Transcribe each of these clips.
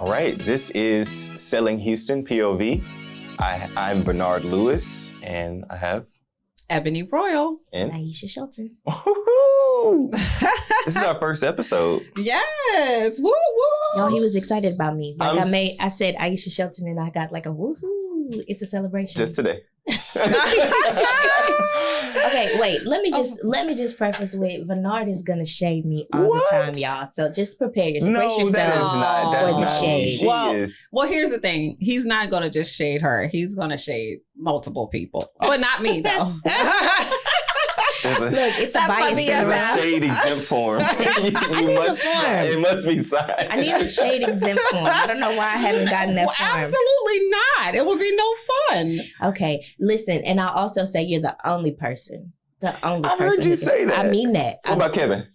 right, this is Selling Houston, P.O.V. I'm Bernard Lewis, and I have... Ebony Royal. And Aisha Shelton. This is our first episode. Yes. Woo woo. No, he was excited about me. Like I said Aisha Shelton and I got like a woohoo. It's a celebration. Just today. Okay, wait. Let me just preface with Bernard is gonna shade me all the time, y'all. So just prepare yourself. Brace yourselves for the shade. Well, here's the thing. He's not gonna just shade her. He's gonna shade multiple people, but not me though. Look, it's a bias thing. There's a shade exempt form. It must be signed. I need the shade exempt form. I don't know why I haven't gotten that form. Absolutely not. It would be no fun. Okay, listen, and I'll also say you're the only person. The only person. I heard you say that. I mean that. What about Kevin?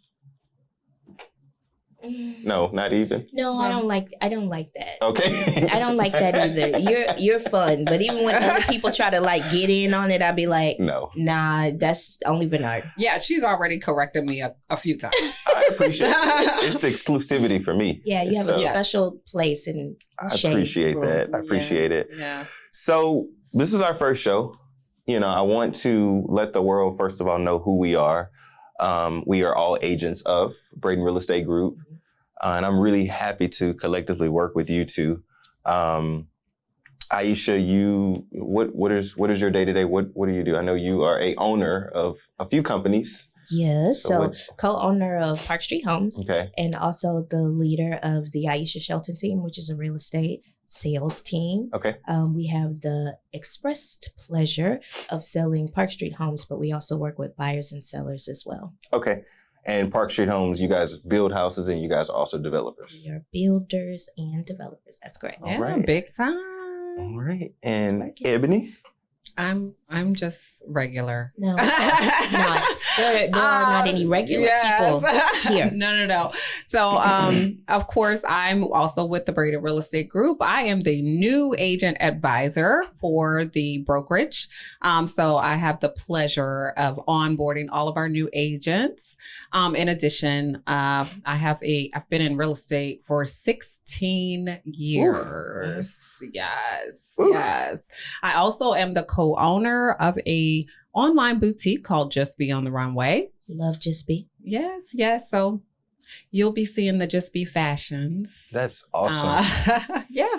No, not even. No, I don't like that. Okay. I don't like that either. You're fun, but even when other people try to like get in on it, I'll be like, no, nah, that's only Bernard. Yeah, she's already corrected me a few times. I appreciate it. It's the exclusivity for me. Yeah, you have a special place in shade. I appreciate that. I appreciate it. Yeah. So this is our first show. You know, I want to let the world, first of all, know who we are. We are all agents of Braden Real Estate Group. And I'm really happy to collectively work with you two. Aisha, what is your day-to-day? What do you do? I know you are a owner of a few companies. Yes, so co-owner of Park Street Homes. Okay. And also the leader of the Aisha Shelton team, which is a real estate sales team. Okay. We have the expressed pleasure of selling Park Street Homes, but we also work with buyers and sellers as well. Okay. And Park Street Homes, you guys build houses and you guys are also developers. We are builders and developers. That's correct. All right. Big time. All right. And Ebony? I'm just regular. No, there are not any regular people here. No. So, of course, I'm also with the Braden Real Estate Group. I am the new agent advisor for the brokerage. So I have the pleasure of onboarding all of our new agents. In addition, I've been in real estate for 16 years. Ooh. Yes. I also am the co-owner of a online boutique called Just Be on the Runway. Love Just Be. Yes. So you'll be seeing the Just Be fashions. That's awesome. Yeah.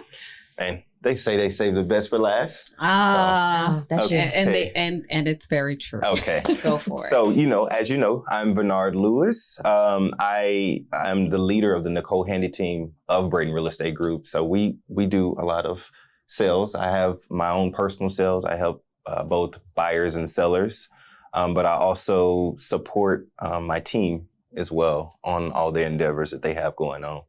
And they say they save the best for last. That's okay. And it's very true. Okay. Go for it. So, as you know, I'm Bernard Lewis. I am the leader of the Nicole Handy team of Braden Real Estate Group. So we do a lot of sales. I have my own personal sales. I help both buyers and sellers, but I also support my team as well on all the endeavors that they have going on.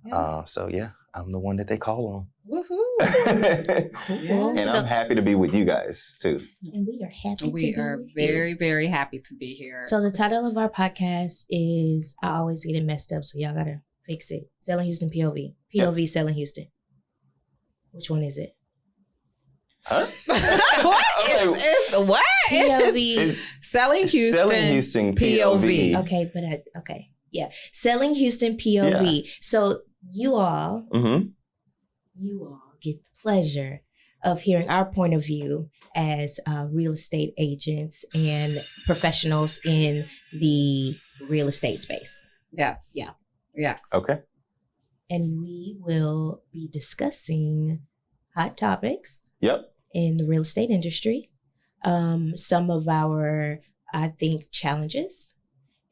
Yeah. I'm the one that they call on. Woohoo! Cool. And I'm happy to be with you guys too. And we are happy to be We are very, very happy to be here. So the title of our podcast is, I always get it messed up, so y'all gotta fix it. Selling Houston POV. POV Selling Houston. Which one is it? Huh? What? What? POV. Selling Houston POV. Okay, but yeah. Selling Houston POV. Yeah. So you all get the pleasure of hearing our point of view as real estate agents and professionals in the real estate space. Yes. Yeah. Yes. Okay. And we will be discussing hot topics. Yep. In the real estate industry. Some of our, I think, challenges.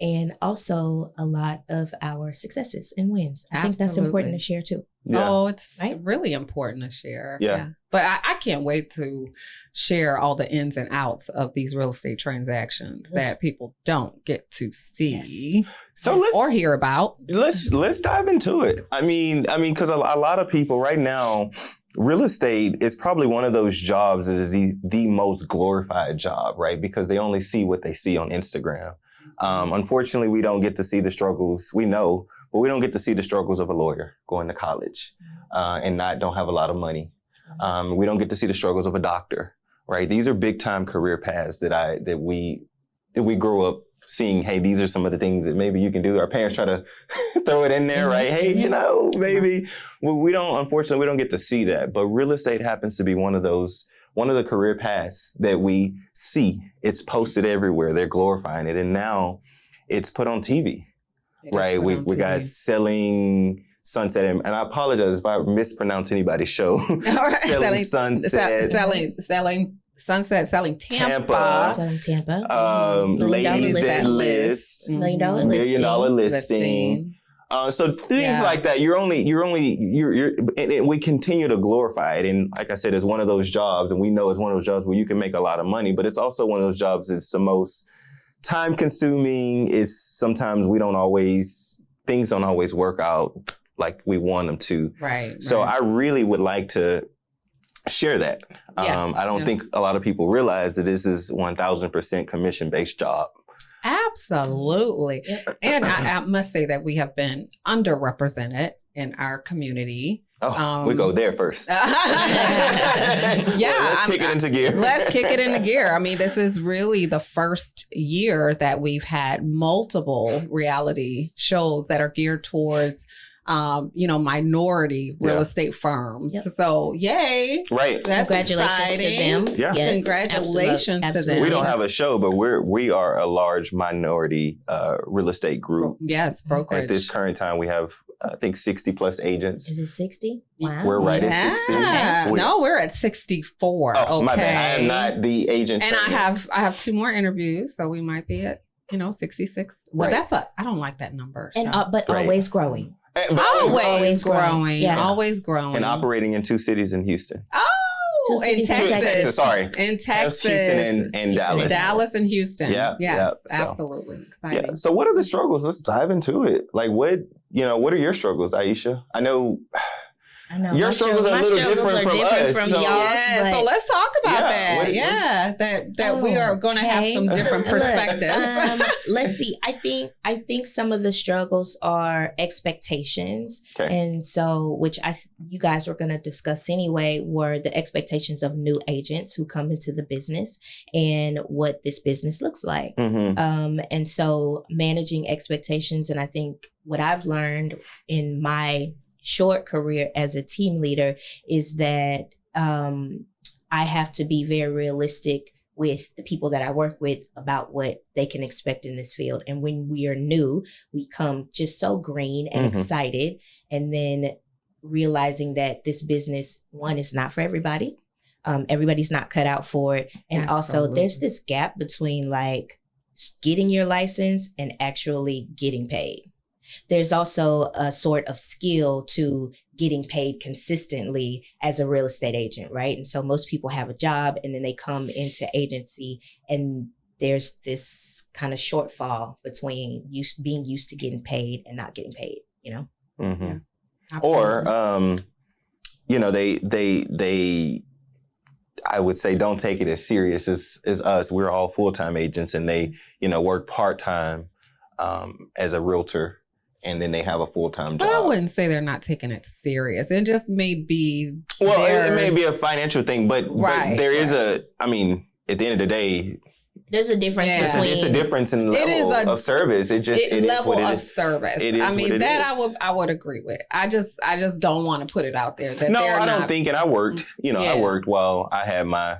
And also a lot of our successes and wins. I think that's important to share too. Yeah. Oh, it's really important to share. Yeah. But I can't wait to share all the ins and outs of these real estate transactions that people don't get to see or hear about. Let's dive into it. I mean, because a lot of people right now, real estate is probably one of those jobs that is the most glorified job, right? Because they only see what they see on Instagram. Unfortunately, we don't get to see the struggles. We know, but we don't get to see the struggles of a lawyer going to college and don't have a lot of money. We don't get to see the struggles of a doctor, right? These are big time career paths that we grow up seeing, hey, these are some of the things that maybe you can do. Our parents try to throw it in there, right? Hey, maybe we don't, unfortunately, we don't get to see that. But real estate happens to be one of the career paths that we see. It's posted everywhere. They're glorifying it. And now it's put on TV, right? We got selling sunset. And I apologize if I mispronounce anybody's show. Selling sunset. Selling Sunset, selling Tampa. Selling Tampa. Ladies that list. $1 million listing. listing. So things like that. You're and we continue to glorify it. And like I said, it's one of those jobs, and we know it's one of those jobs where you can make a lot of money, but it's also one of those jobs that's the most time consuming. Is sometimes things don't always work out like we want them to. Right. So I really would like to share that. I don't think a lot of people realize that this is 1,000% commission-based job. Absolutely. And I must say that we have been underrepresented in our community. We go there first. Let's kick it into gear. Let's kick it into gear. I mean, this is really the first year that we've had multiple reality shows that are geared towards minority real estate firms. Yep. So, yay. Right. That's congratulations exciting. to them. Yeah. Yes, Congratulations to them. We don't have a show, but we are a large minority real estate group. Yes, brokerage. At this current time, we have, I think, 60 plus agents. Is it 60? Wow. We're right at 60. No, we're at 64. Oh, my bad. I am not the agent. And I have 2 more interviews, so we might be at 66. Well, I don't like that number. And but always growing. Always growing. Yeah. Always growing. And operating in 2 cities in Houston. Oh, in Texas. Sorry. In Texas. Houston and Dallas. Dallas and Houston. Yeah. Yes, So, absolutely. Exciting. Yeah. So what are the struggles? Let's dive into it. Like what are your struggles, Aisha? I know your struggles are a little different from us. Y'all. Yeah, so let's talk about that. That we are going to have some different perspectives. Let's see. I think some of the struggles are expectations, and so which you guys were going to discuss anyway, were the expectations of new agents who come into the business and what this business looks like. Mm-hmm. And so managing expectations, and I think what I've learned in my short career as a team leader is that I have to be very realistic with the people that I work with about what they can expect in this field. And when we are new, we come just so green and excited, and then realizing that this business, one, is not for everybody. Everybody's not cut out for it. And also there's this gap between like getting your license and actually getting paid. There's also a sort of skill to getting paid consistently as a real estate agent, right? And so most people have a job and then they come into agency and there's this kind of shortfall between being used to getting paid and not getting paid, Mm-hmm. Yeah, or, they I would say don't take it as serious as us. We're all full-time agents and they, work part-time as a realtor. And then they have a full-time job. But I wouldn't say they're not taking it serious. It just may be... Well, it may be a financial thing, but there is at the end of the day... There's a difference between... It's a difference in level of service. It level of service. It is I would agree with. I just don't want to put it out there. That I don't think, and I worked, I worked while I had my...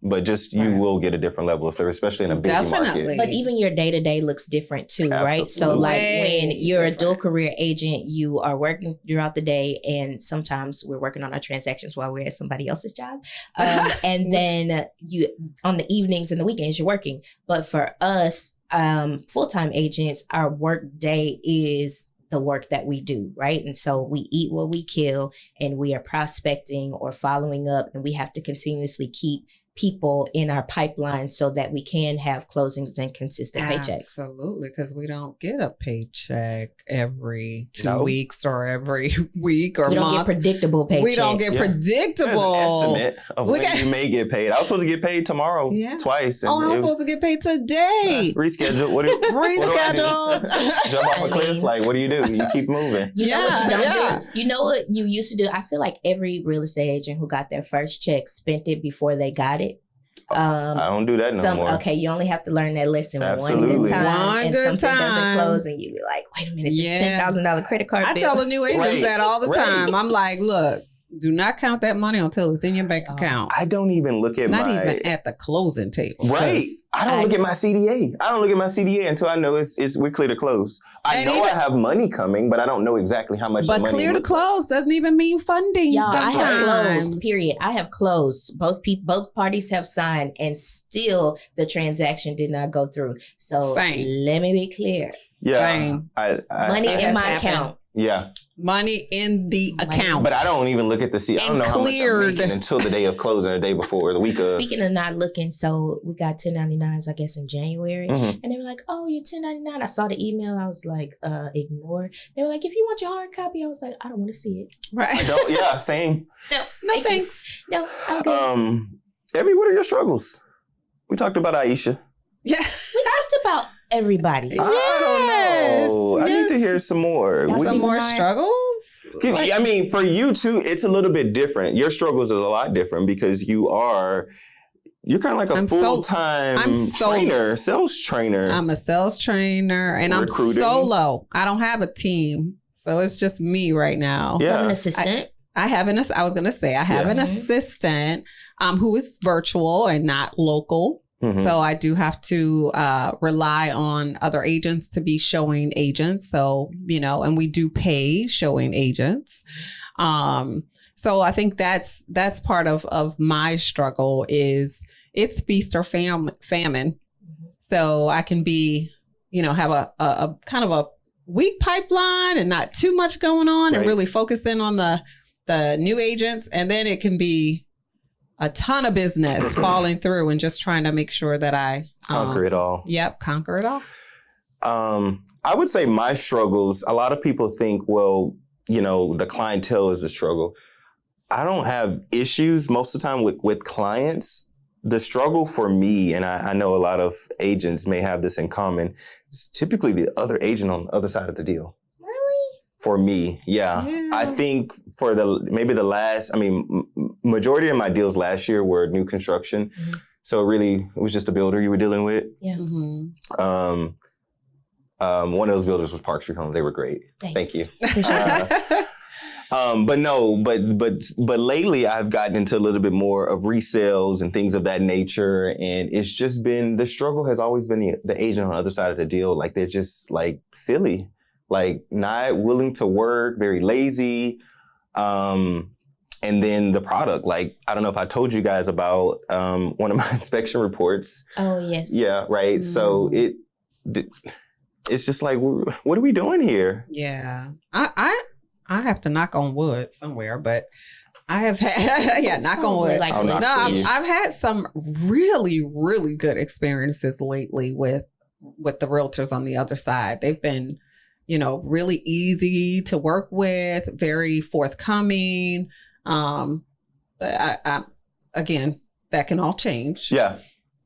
But just you will get a different level of service, especially in a busy market. But even your day-to-day looks different too, right? So like when you're a dual career agent, you are working throughout the day, and sometimes we're working on our transactions while we're at somebody else's job. And then you on the evenings and the weekends you're working. But for us, full-time agents, our work day is the work that we do, right? And so we eat what we kill, and we are prospecting or following up, and we have to continuously keep people in our pipeline so that we can have closings and consistent paychecks. Absolutely, because we don't get a paycheck every 2 weeks or every week or month. We don't get predictable paychecks. We don't get predictable. There's an estimate of when you may get paid. I was supposed to get paid tomorrow twice. And I was supposed to get paid today. Reschedule. Reschedule. Jump off a cliff? Like, what do? You keep moving. You know what you don't do? You know what you used to do? I feel like every real estate agent who got their first check spent it before they got it. I don't do that no more. Okay, you only have to learn that lesson Absolutely. one good time, One and good something doesn't time. close, and you be like, "Wait a minute, this $10,000 credit card I bill." tell the new agents Right. that all the Right. time. I'm like, look, do not count that money until it's in your bank account. I don't even look at Not my... even at the closing table. Right. 'Cause- I don't look at my CDA. I don't look at my CDA until I know it's we're clear to close. I And know even- I have money coming, but I don't know exactly how much. But the money clear to looks like. close doesn't even mean funding. Y'all, I have sometimes. closed. Period. I have closed. Both parties have signed, and still the transaction did not go through. So Same. let me be clear: Yeah. Same. money It in has my happened. account. Yeah. Money in the account. But I don't even look at the I don't And know how much I'm cleared. making until the day of closing, or the day before, or the week of. Speaking of not looking, so we got 1099s, I guess, in January. Mhm. And they were like, "Oh, you're 1099." I saw the email. I was like, ignore. They were like, "If you want your hard copy," I was like, "I don't want to see it." Right. I don't. Yeah. Same. No thanks. No, I'm good. Emmy, what are your struggles? We talked about Aisha. Yeah. We talked about everybody. Yeah. I don't know. I need Yes. to hear some more. Y'all We- see Some more my- struggles? Like- I mean, for you too, it's a little bit different. Your struggles are a lot different because you're kind of like a I'm so- full-time I'm so- trainer, sales trainer. I'm a sales trainer and Recruiting. I'm solo. I don't have a team. So it's just me right now. You have an yeah. assistant. I have an Mhm. assistant who is virtual and not local. Mhm. So I do have to rely on other agents to be showing agents. So, and we do pay showing agents. So I think that's part of my struggle is it's feast or famine. So I can be, have a kind of a weak pipeline and not too much going on and Right. really focus in on the new agents. And then it can be a ton of business falling through and just trying to make sure that I Conquer it all. Yep, conquer it all. I would say my struggles, a lot of people think, well, the clientele is a struggle. I don't have issues most of the time with clients. The struggle for me, and I know a lot of agents may have this in common, is typically the other agent on the other side of the deal. Really? For me, yeah. I think for majority of my deals last year were new construction. Mhm. So really, it was just a builder you were dealing with. Yeah. Mm-hmm. One of those builders was Park Street Homes. They were great. Thanks. Thank you. Appreciate that. But lately I've gotten into a little bit more of resales and things of that nature. And it's just been, the struggle has always been the agent on the other side of the deal. Like they're just like silly, like not willing to work, very lazy. And then the product, like, I don't know if I told you guys about one of my inspection reports. Oh, yes. Yeah, right. So it's just like, what are we doing here? Yeah. I have to knock on wood somewhere, but I have had, knock on wood. Like, I'll knock No, for you. I've had some really, really good experiences lately with the realtors on the other side. They've been, really easy to work with, very forthcoming. But I again, that can all change. Yeah.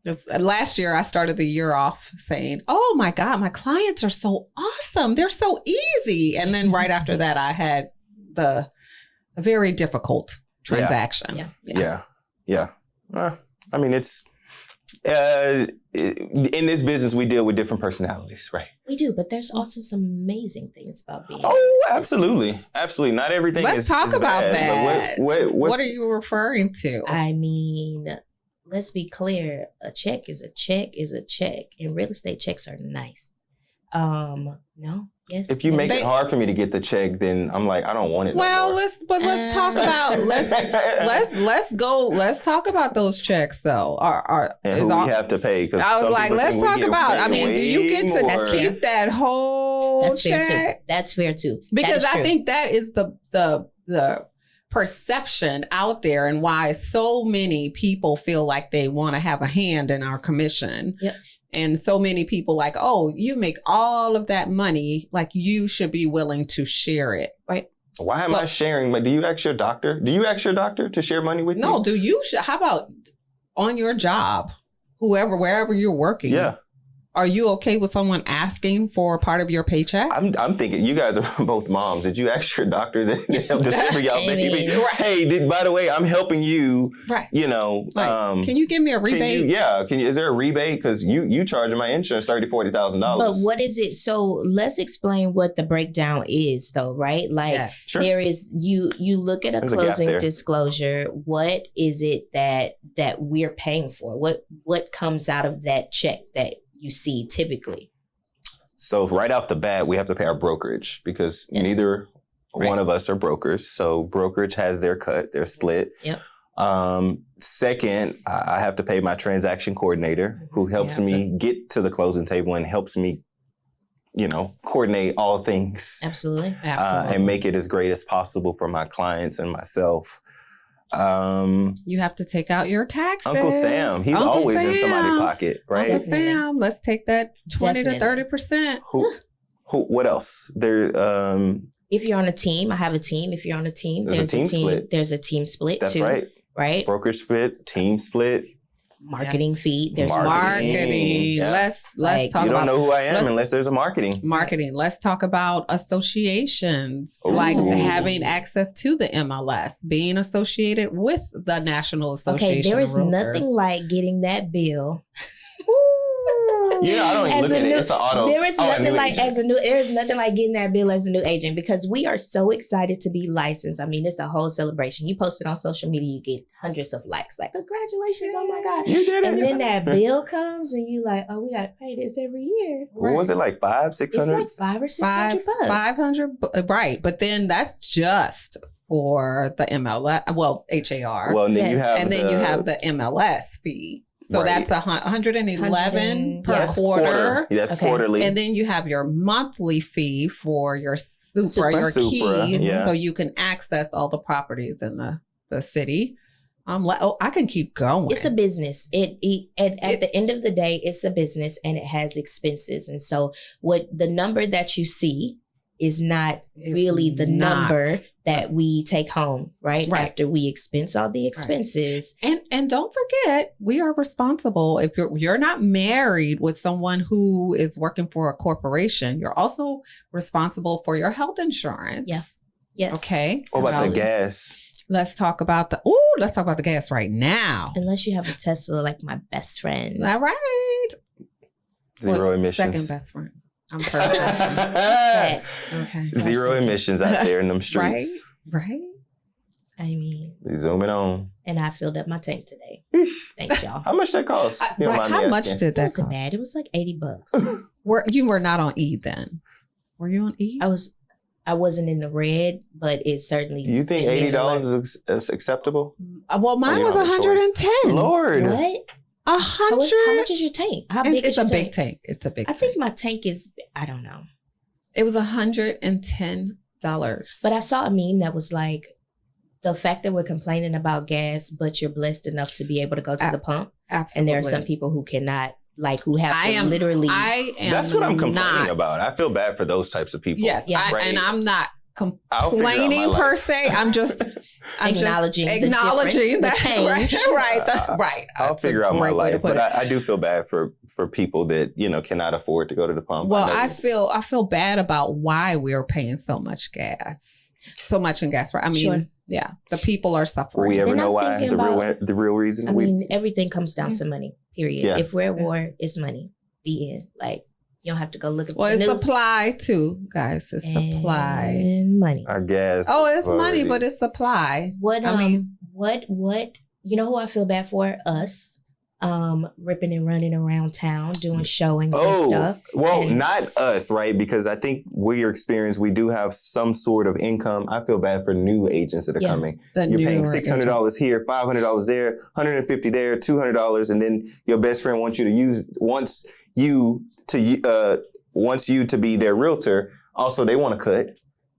'Cause last year, I started the year off saying, "Oh my God, my clients are so awesome. They're so easy." And then right after that, I had a very difficult transaction. Yeah. I mean, it's in this business, we deal with different personalities, right? We do, but there's also some amazing things about being. Oh, absolutely. Absolutely. Not everything Let's is talk is about bad, but that. what's, What are you referring to? I mean, let's be clear. A check is a check is a check, and real estate checks are nice. No, yes. if you make it hard for me to get the check, then I'm like, I don't want it. Well, no more. let's talk about let's talk about those checks though. And who we have to pay. 'Cause I was some like, people let's think we talk get about. I paid mean, do you get way to more. keep that whole That's fair check? too. That's fair too. Because That is I true. think that is the perception out there and why so many people feel like they want to have a hand in our commission. Yep. And so many people like, oh, you make all of that money, like you should be willing to share it. right. Why am I sharing? But do you ask your doctor? Do you ask your doctor to share money with you? No, how about on your job, wherever you're working? Yeah. Are you okay with someone asking for part of your paycheck? I'm thinking you guys are both moms. Did you ask your doctor to help deliver y'all baby? Right. Hey, by the way, I'm helping you. Right. You know, can you give me a rebate? Is there a rebate? Because you charging my insurance $30,000-$40,000. But what is it? So let's explain what the breakdown is, though, right? Like there is you look at a closing disclosure. What is it that we're paying for? What comes out of that check that you see typically? So right off the bat, we have to pay our brokerage because neither one of us are brokers. So brokerage has their cut, their split. Yep. Second, I have to pay my transaction coordinator who helps me get to the closing table and helps me, coordinate all things. Absolutely. And make it as great as possible for my clients and myself. You have to take out your taxes. Uncle Sam, he's always in somebody's pocket, right? Uncle Sam, let's take that 20 to 30%. Who? What else? If you're on a team, I have a team. If you're on a team, there's a team split. There's a team split That's too. Right. Brokerage split, team split. Marketing fee. There's marketing. Yeah. Let's talk about. You don't know who I am unless there's a marketing. Marketing. Let's talk about associations, like having access to the MLS, being associated with the National Association. Okay, there is of Realtors. nothing like getting that bill. Yeah, I don't even look at it. It's an auto. There is nothing like there is nothing like getting that bill as a new agent because we are so excited to be licensed. I mean, it's a whole celebration. You post it on social media, you get hundreds of likes. Like, congratulations! Oh my God, you did it! And then that bill comes, and you like, oh, we got to pay this every year. What was it like? $500-$600? It's like $500 or $600. $500, right? But then that's just for the MLS. Well, HAR. Well, and then you have the MLS fee. So that's $111 per quarter. That's quarterly. And then you have your monthly fee for your your key, so you can access all the properties in the city. I can keep going. It's a business. At the end of the day, it's a business and it has expenses. And so what the number that you see is not really the number that we take home, right? After we expense all the expenses. And don't forget, we are responsible. If you're not married with someone who is working for a corporation, you're also responsible for your health insurance. Yeah. Yes. Okay. What about the gas? Let's talk about the gas right now. Unless you have a Tesla like my best friend. All right. Zero emissions. Second best friend. I'm first best friend. Okay. Zero emissions out there in them streets. Right. I mean, zooming on. And I filled up my tank today. Thanks, y'all. How much that cost? How much did that cost? Bad. It was like $80. You were not on E then. Were you on E? I wasn't in the red, but it certainly. Do you think $80 is acceptable? Well, mine was $110. Lord, what? 100. How much is your tank? How big is your tank? Big tank. It's a big tank. I think my tank is, I don't know. It was $110. But I saw a meme that was like, the fact that we're complaining about gas, but you're blessed enough to be able to go to the pump. Absolutely. And there are some people who cannot, who have literally. That's what I'm complaining about. I feel bad for those types of people. Yes. And I'm not complaining per se. I'm just acknowledging the change. Right. I'll figure out my life, but I do feel bad for people that cannot afford to go to the pump. Well, I feel bad about why we're paying so much in gas. I mean, yeah, the people are suffering. Will we ever know why? The real reason? I mean, everything comes down to money. Period. Yeah. If we're at war, it's money. The end. You don't have to go look at the news. It's supply too, guys. It's supply and money. I guess. Oh, it's money, but it's supply. What you know who I feel bad for? Us. Ripping and running around town doing showings and stuff. Well, not us, right? Because I think we do have some sort of income. I feel bad for new agents that are coming. You're paying $600 here, $500 there, $150 there, $200, and then your best friend wants you to be their realtor. Also, they want to cut.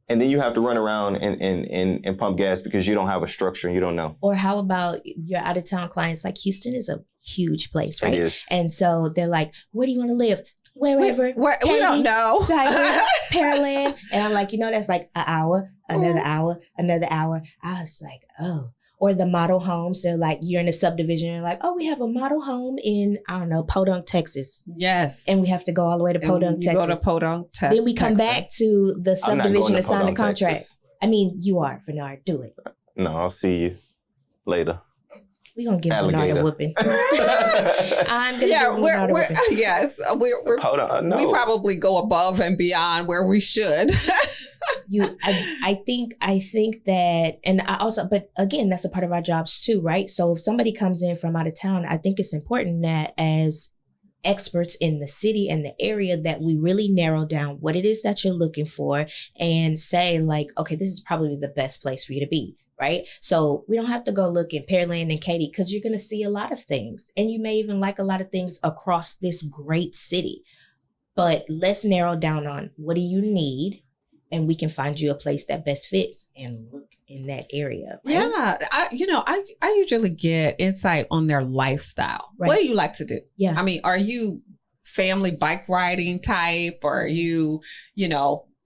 And then you have to run around and pump gas because you don't have a structure and you don't know. Or how about your out of town clients? Like Houston is a huge place, right? It is. And so they're like, where do you want to live? Wherever. We don't know. Cypress, Pearland. And I'm like, that's like an hour, another hour, another hour. I was like, oh. Or the model homes. They're like, you're in a subdivision. You're like, oh, we have a model home in, I don't know, Podunk, Texas. Yes. And we have to go all the way to Podunk, Texas. Go to Podunk, Texas. Then we come back to the subdivision and sign the contract. Texas. I mean, you are, Bernard. Do it. No, I'll see you later. We're going to give Bernard a whooping. I'm going to give Bernard a whooping. Yes. We probably go above and beyond where we should. I think that, and I also, but again, that's a part of our jobs too, right? So if somebody comes in from out of town, I think it's important that as experts in the city and the area that we really narrow down what it is that you're looking for and say like, okay, this is probably the best place for you to be. Right. So we don't have to go look in Pearland and Katy because you're going to see a lot of things and you may even like a lot of things across this great city. But let's narrow down on what do you need and we can find you a place that best fits and look in that area. Right? Yeah. I usually get insight on their lifestyle. Right. What do you like to do? Yeah. I mean, are you family bike riding type or are you,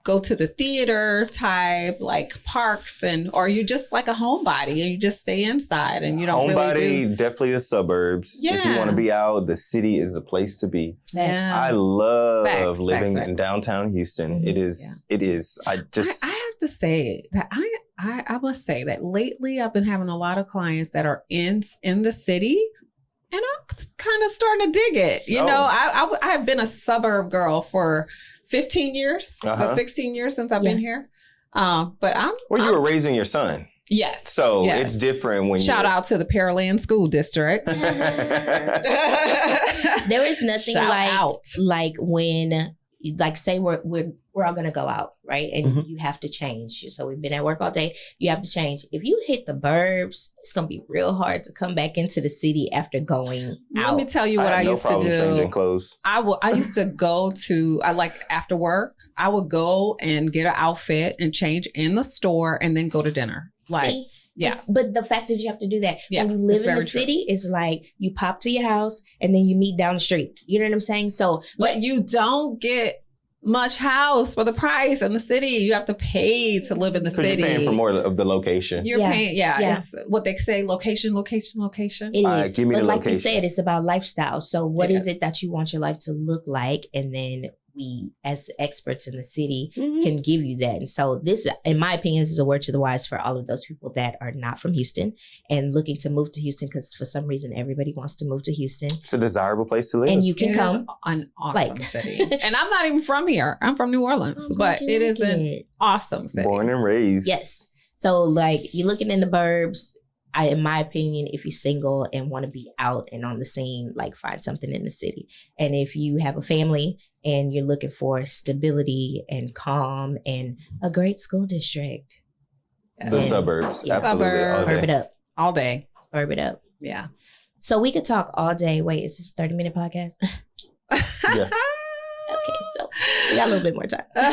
go to the theater type, like parks, or are you just like a homebody and you just stay inside and you don't really do... Definitely the suburbs. Yeah. If you want to be out, the city is the place to be. Yeah. I love living in downtown Houston. Mm-hmm. It is. I have to say that I must say that lately I've been having a lot of clients that are in the city. And I'm kind of starting to dig it. I've been a suburb girl for 15 years, 16 years since I've been here. But you were raising your son. Yes. So it's different when Shout out to the Pearland School District. There is nothing like when, like say we're all going to go out, right? And you have to change. So we've been at work all day. You have to change. If you hit the burbs, it's going to be real hard to come back into the city after going out. Let me tell you what I used to do. Changing clothes. I used to go to, after work, I would go and get an outfit and change in the store and then go to dinner. See? Yeah. But the fact that you have to do that when you live in the city is like you pop to your house and then you meet down the street. You know what I'm saying? So, but you don't get much house for the price in the city. You have to pay to live in the city. You're paying for more of the location. You're paying, it's what they say, location. It is. Give me but the like location. you said, it's about lifestyle. So what is it that you want your life to look like? And then we, as experts in the city, can give you that. And so this, in my opinion, this is a word to the wise for all of those people that are not from Houston and looking to move to Houston because for some reason, everybody wants to move to Houston. It's a desirable place to live. And you can come. An awesome city. And I'm not even from here. I'm from New Orleans, but it is an awesome city. Born and raised. Yes. So like you're looking in the burbs. In my opinion, if you're single and want to be out and on the scene, like find something in the city. And if you have a family and you're looking for stability and calm and a great school district. The suburbs. Yeah. Absolutely. Burb it up. All day. Burb it up. Yeah. So we could talk all day. Wait, is this a 30-minute podcast? Yeah. Okay, so we got a little bit more time. Why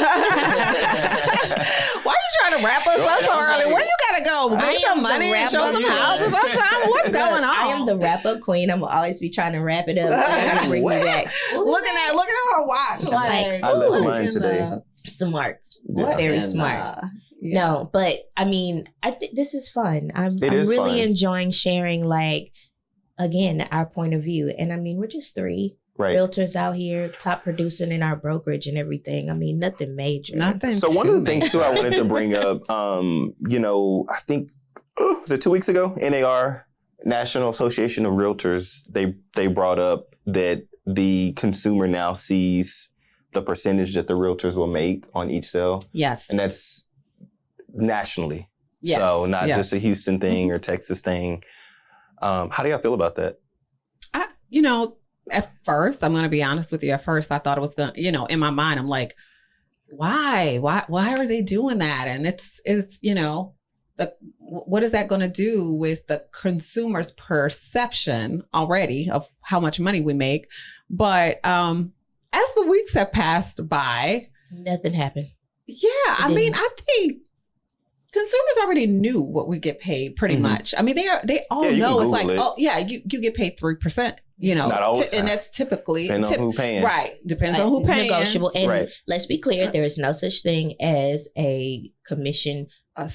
are you trying to wrap us up so early? Where you gotta go? Make some money and show some houses or something? What's going on? I am the wrap-up queen. I'm gonna always be trying to wrap it up. So I gotta bring you back. Looking at her watch. Like, I left mine today. Smart. Yeah. Very smart. No, but I mean, I think this is fun. I'm really enjoying sharing, like, again, our point of view. And I mean, we're just three. Right. Realtors out here, top producing in our brokerage and everything. I mean, nothing major. So one of the things too I wanted to bring up, I think was it 2 weeks ago? NAR, National Association of Realtors, they brought up that the consumer now sees the percentage that the realtors will make on each sale. Yes, and that's nationally. Yes. So not just a Houston thing or Texas thing. How do y'all feel about that? At first, I'm going to be honest with you. At first, I thought it was going to, in my mind, I'm like, why are they doing that? And it's what is that going to do with the consumer's perception already of how much money we make? But as the weeks have passed by, nothing happened. Yeah. I mean, I think consumers already knew what we get paid pretty much. I mean, they all know it's like, you get paid 3%. Not all the time. And that's typically depends on who paying. Right. Depends on who paying. Negotiable. And let's be clear, there is no such thing as a commission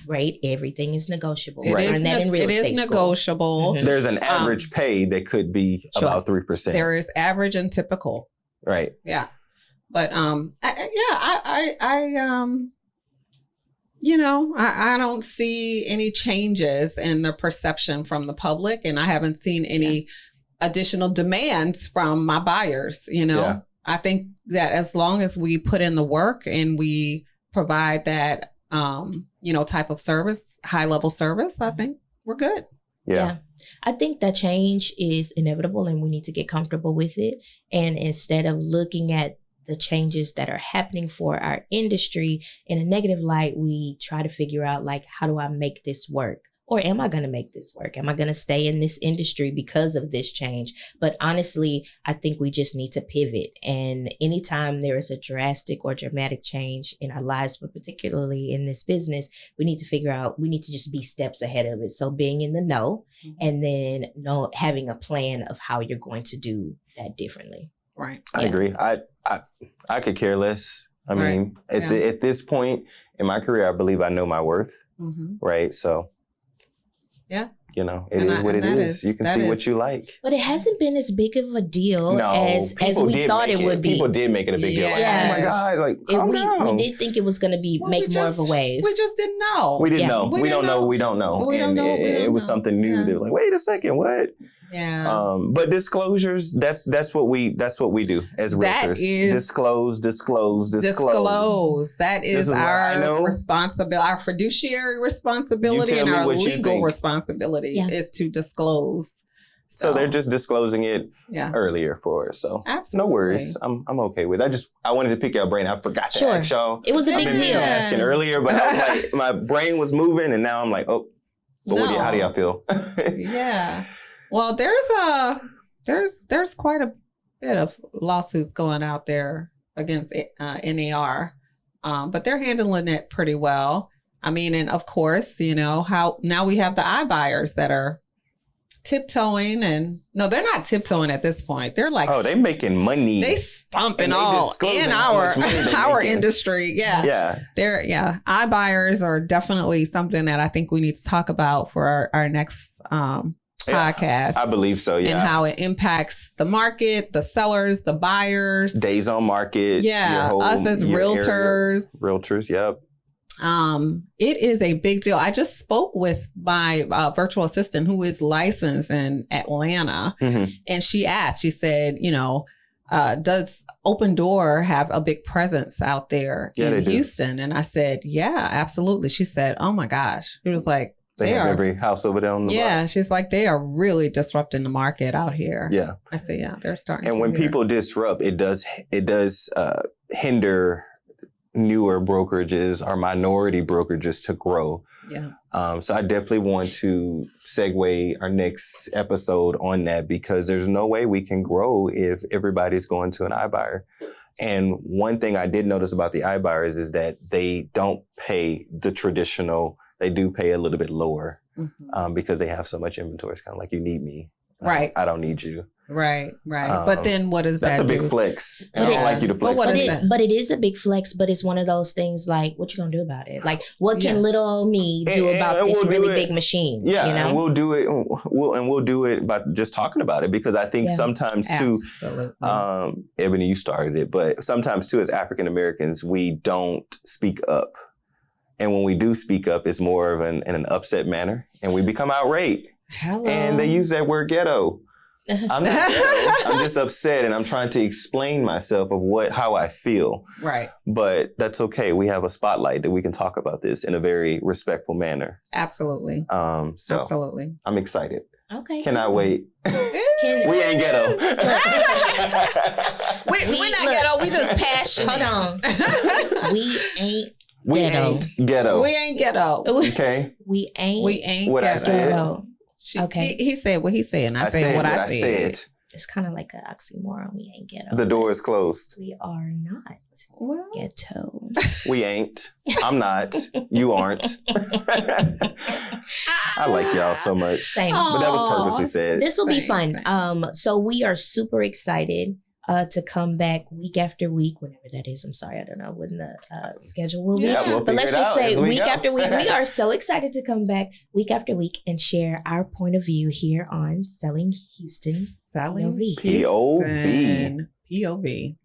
Right, everything is negotiable. It Learn that in real estate is school. negotiable. Mhm. There's an average pay that could be Sure. about 3%. There is average and typical. Right. Yeah. But I don't see any changes in the perception from the public, and I haven't seen any additional demands from my buyers. Yeah. I think that as long as we put in the work and we provide that, type of service, high level service, I think we're good. Yeah. I think that change is inevitable and we need to get comfortable with it. And instead of looking at the changes that are happening for our industry in a negative light, we try to figure out, like, how do I make this work? Or am I going to make this work? Am I going to stay in this industry because of this change? But honestly, I think we just need to pivot. And anytime there is a drastic or dramatic change in our lives, but particularly in this business, we need to figure out, we need to just be steps ahead of it. So being in the know, and then having a plan of how you're going to do that differently. Right. I agree. I could care less. I mean, at this point in my career, I believe I know my worth. Mm-hmm. Right. So. Yeah. It is what it is. You can see what you like. But it hasn't been as big of a deal as we thought it would be. People did make it a big deal. Like, oh my God, like, calm down. We did think it was going to make more of a wave. We just didn't know. We didn't know. We don't know. We don't know. It was something new. They were like, wait a second, what? Yeah. But disclosures, that's what we do as realtors. Disclose. That is our responsibility, our fiduciary responsibility, and our legal responsibility is to disclose. So they're just disclosing it earlier for us. So absolutely. No worries. I'm okay with it. I wanted to pick your brain. I forgot to ask y'all. It was a big deal. Asking earlier, but I was like, my brain was moving, and now I'm like, how do y'all feel? Yeah. Well, there's quite a bit of lawsuits going out there against NAR, but they're handling it pretty well. I mean, and of course, how now we have the iBuyers that are tiptoeing, and no, they're not tiptoeing at this point. They're like, they're making money. They stomping all in our industry. Yeah. iBuyers are definitely something that I think we need to talk about for our next podcast. I believe so, yeah. And how it impacts the market, the sellers, the buyers. Days on market. Yeah, us as realtors. Realtors, yep. It is a big deal. I just spoke with my virtual assistant who is licensed in Atlanta. Mm-hmm. And she said, does Open Door have a big presence out there in Houston? And I said, yeah, absolutely. She said, oh my gosh. It was like, They have every house over there on the block. She's like, they are really disrupting the market out here. Yeah. I say, they're starting and when people disrupt, it does hinder newer brokerages or minority brokerages to grow. Yeah. So I definitely want to segue our next episode on that, because there's no way we can grow if everybody's going to an iBuyer. And one thing I did notice about the iBuyers is that they don't pay the traditional. They do pay a little bit lower because they have so much inventory. It's kind of like, you need me. Right. I don't need you. Right. But then what does that do? That's a big flex. I don't like you to flex. But it is a big flex, but it's one of those things like, what you going to do about it? Like, what can little old me do about this really big machine? Yeah, and we'll do it. We'll do it by just talking about it, because I think sometimes too, Ebony, you started it, but sometimes too, as African Americans, we don't speak up. And when we do speak up, it's more of in an upset manner, and we become outraged. Hello. And they use that word ghetto. I'm not ghetto. I'm just upset, and I'm trying to explain myself of how I feel. Right. But that's okay. We have a spotlight that we can talk about this in a very respectful manner. Absolutely. Absolutely. I'm excited. Okay. Cannot wait. We ain't ghetto. We're not ghetto. We just passionate. Hold on. We ain't ghetto. We ain't ghetto. Okay. We ain't what ghetto. Okay. He said what he said, and I said what I said. It's kind of like an oxymoron. We ain't ghetto. The door is closed. We are not ghetto. We ain't. I'm not. You aren't. I like y'all so much. Same. But that was purposely said. This will be fun. So we are super excited to come back week after week, whenever that is. I'm sorry, I don't know when the schedule will be. Yeah, we'll but let's figure it just out say as we week go. after week. We are so excited to come back week after week and share our point of view here on Selling Houston. Selling POV. POV. POV.